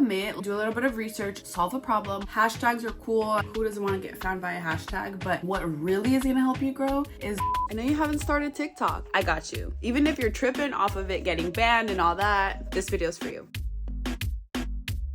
commit, do a little bit of research, solve a problem. Hashtags are cool. Who doesn't want to get found by a hashtag? But what really is going to help you grow is, I know you haven't started TikTok. I got you. Even if you're tripping off of it getting banned and all that, this video is for you.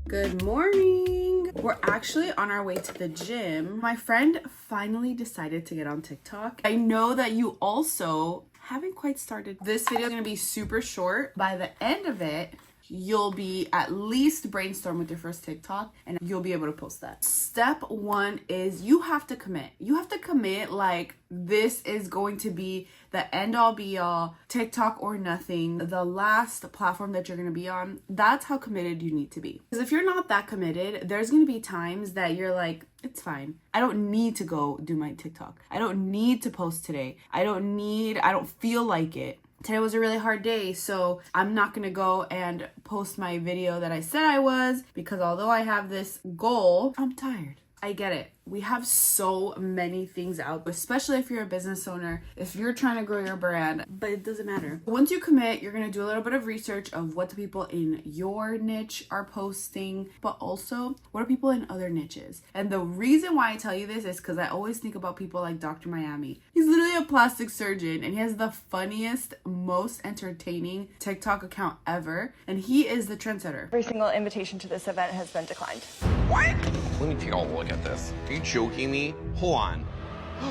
Good morning. We're actually on our way to the gym. My friend finally decided to get on TikTok. I know that you also haven't quite started. This video is going to be super short. By the end of it, you'll be at least brainstorm with your first TikTok and you'll be able to post that. Step one is you have to commit. You have to commit like this is going to be the end all be all, TikTok or nothing, the last platform that you're going to be on. That's how committed you need to be. Because if you're not that committed, there's going to be times that you're like, it's fine. I don't need to go do my TikTok. I don't need to post today. I don't feel like it. Today was a really hard day, so I'm not gonna go and post my video that I said I was, because although I have this goal, I'm tired. I get it. We have so many things out, especially if you're a business owner, if you're trying to grow your brand, but it doesn't matter. Once you commit, you're going to do a little bit of research of what the people in your niche are posting, but also what are people in other niches. And the reason why I tell you this is because I always think about people like Dr. Miami. He's literally a plastic surgeon and he has the funniest, most entertaining TikTok account ever. And he is the trendsetter. Every single invitation to this event has been declined. What? Let me take a look at this. Are you joking me? Hold on.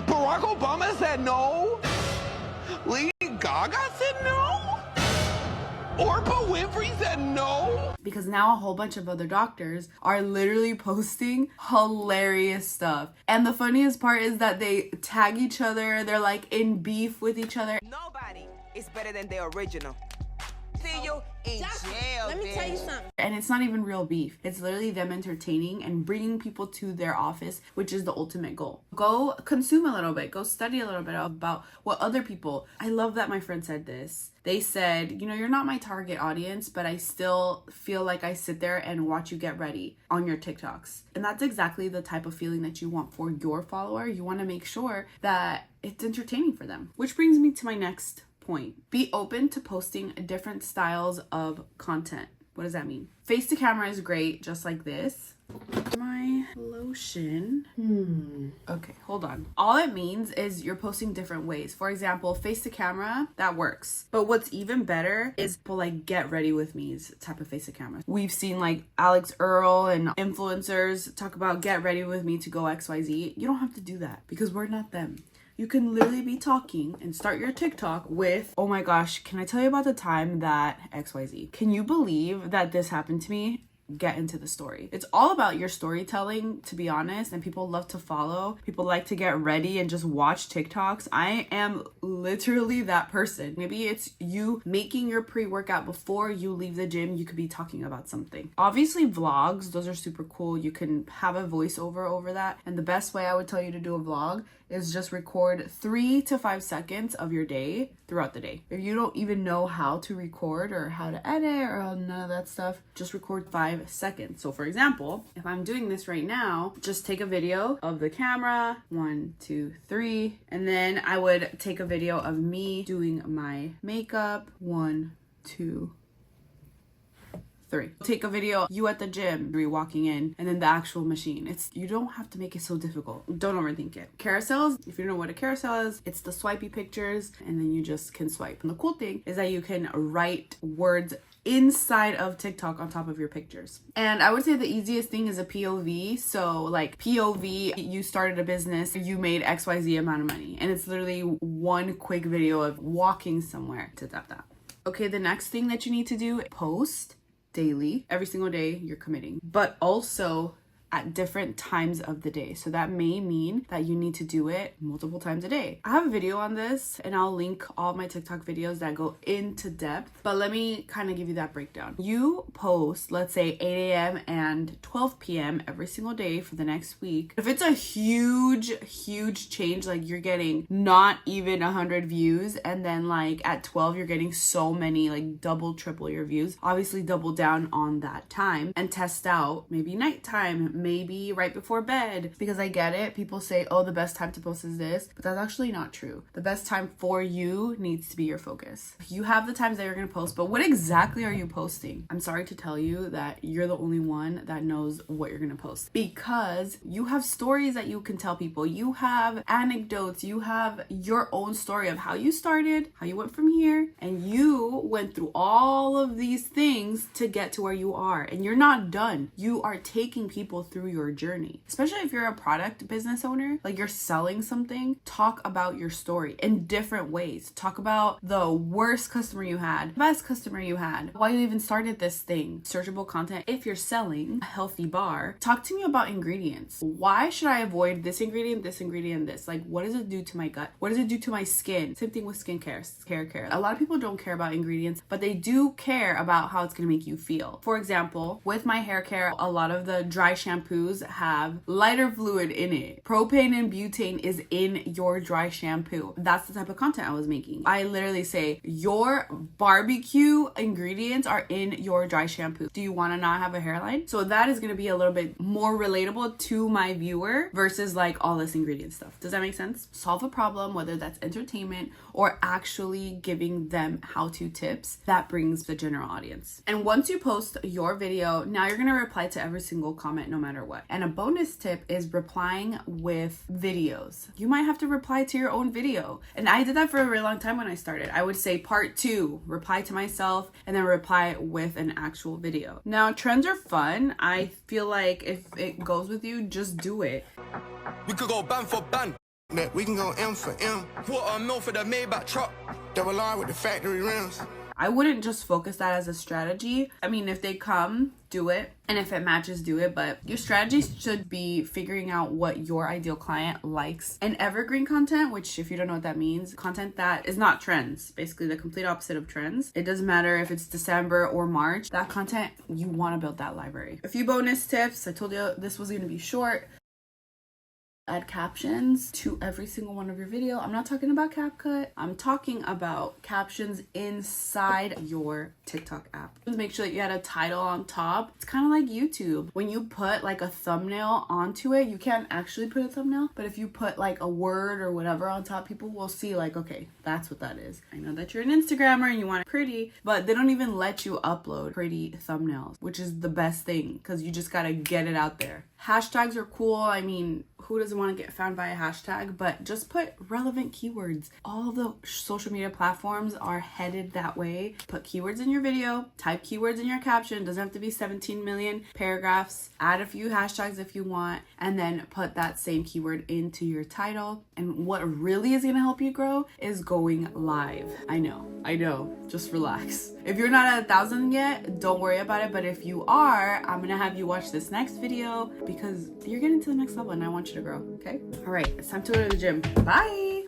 Barack Obama said no? Lady Gaga said no? Oprah Winfrey said no? Because now a whole bunch of other doctors are literally posting hilarious stuff. And the funniest part is that they tag each other. They're like in beef with each other. Nobody is better than the original. See you in jail. Let me tell you something. And it's not even real beef. It's literally them entertaining and bringing people to their office, which is the ultimate goal. Go consume a little bit. Go study a little bit about what other people. I love that my friend said this. They said, you know, you're not my target audience, but I still feel like I sit there and watch you get ready on your TikToks. And that's exactly the type of feeling that you want for your follower. You want to make sure that it's entertaining for them. Which brings me to my next point. Be open to posting different styles of content. What does that mean? Face to camera is great, just like this. My lotion. Okay, hold on. All it means is you're posting different ways. For example, face to camera, that works. But what's even better is people like get ready with me's type of face to camera. We've seen like Alex Earl and influencers talk about get ready with me to go XYZ. You don't have to do that because we're not them. You can literally be talking and start your TikTok with, oh my gosh, can I tell you about the time that XYZ? Can you believe that this happened to me? Get into the story. It's all about your storytelling, to be honest, and people love to follow. People like to get ready and just watch TikToks. I am literally that person. Maybe it's you making your pre-workout before you leave the gym. You could be talking about something. Obviously vlogs, those are super cool. You can have a voiceover over that. And the best way I would tell you to do a vlog is just record 3 to 5 seconds of your day throughout the day. If you don't even know how to record or how to edit or none of that stuff, just record 5 seconds. So for example, if I'm doing this right now, just take a video of the camera, 1, 2, 3, and then I would take a video of me doing my makeup, 1, 2, 3. Take a video you at the gym, you're walking in, and then the actual machine. You don't have to make it so difficult. Don't overthink it. Carousels, if you don't know what a carousel is, it's the swipey pictures and then you just can swipe. And the cool thing is that you can write words inside of TikTok on top of your pictures. And I would say the easiest thing is a POV. So like POV, you started a business, you made XYZ amount of money. And it's literally one quick video of walking somewhere to that. Okay, the next thing that you need to do, post daily. Every single day you're committing, but also at different times of the day. So that may mean that you need to do it multiple times a day. I have a video on this and I'll link all my TikTok videos that go into depth, but let me kind of give you that breakdown. You post, let's say 8 a.m. and 12 p.m. every single day for the next week. If it's a huge change, like you're getting not even 100 views and then like at 12 you're getting so many, like double, triple your views, obviously double down on that time and test out maybe nighttime, maybe right before bed, because I get it. People say, oh, the best time to post is this, but that's actually not true. The best time for you needs to be your focus. You have the times that you're going to post, but what exactly are you posting? I'm sorry to tell you that you're the only one that knows what you're going to post, because you have stories that you can tell people. You have anecdotes. You have your own story of how you started, how you went from here, and you went through all of these things to get to where you are. And you're not done. You are taking people through your journey. Especially if you're a product business owner, like you're selling something, talk about your story in different ways. Talk about the worst customer you had, best customer you had, why you even started this thing. Searchable content. If you're selling a healthy bar, talk to me about ingredients. Why should I avoid this ingredient, this ingredient, this? Like, what does it do to my gut? What does it do to my skin? Same thing with skincare, hair care. A lot of people don't care about ingredients, but they do care about how it's going to make you feel. For example, with my hair care, a lot of the dry shampoos have lighter fluid in it. Propane and butane is in your dry shampoo. That's the type of content I was making. I literally say your barbecue ingredients are in your dry shampoo. Do you want to not have a hairline? So that is going to be a little bit more relatable to my viewer versus like all this ingredient stuff. Does that make sense? Solve a problem, whether that's entertainment or actually giving them how-to tips that brings the general audience. And once you post your video, now you're going to reply to every single comment no matter what. And a bonus tip is replying with videos. You might have to reply to your own video. And I did that for a really long time when I started. I would say part 2, reply to myself, and then reply with an actual video. Now, trends are fun. I feel like if it goes with you, just do it. We could go band for band. That we can go M for M. Quarter mil for the Maybach truck. Double R with the factory rims. I wouldn't just focus that as a strategy. I mean, if they come, do it. And if it matches, do it. But your strategy should be figuring out what your ideal client likes. And evergreen content, which if you don't know what that means, content that is not trends, basically the complete opposite of trends. It doesn't matter if it's December or March, that content, you want to build that library. A few bonus tips. I told you this was going to be short. Add captions to every single one of your video. I'm not talking about CapCut. I'm talking about captions inside your TikTok app. Make sure that you had a title on top. It's kind of like YouTube. When you put like a thumbnail onto it, you can't actually put a thumbnail, but if you put like a word or whatever on top, people will see like, okay, that's what that is. I know that you're an Instagrammer and you want it pretty, but they don't even let you upload pretty thumbnails, which is the best thing because you just gotta get it out there. Hashtags are cool. I mean, who doesn't want to get found by a hashtag? But just put relevant keywords. All the social media platforms are headed that way. Put keywords in your video, type keywords in your caption. Doesn't have to be 17 million paragraphs. Add a few hashtags if you want, and then put that same keyword into your title. And what really is going to help you grow is going live. I know. Just relax. If you're not at 1,000 yet, don't worry about it. But if you are, I'm going to have you watch this next video because you're getting to the next level and I want you to grow. Okay? All right. It's time to go to the gym. Bye.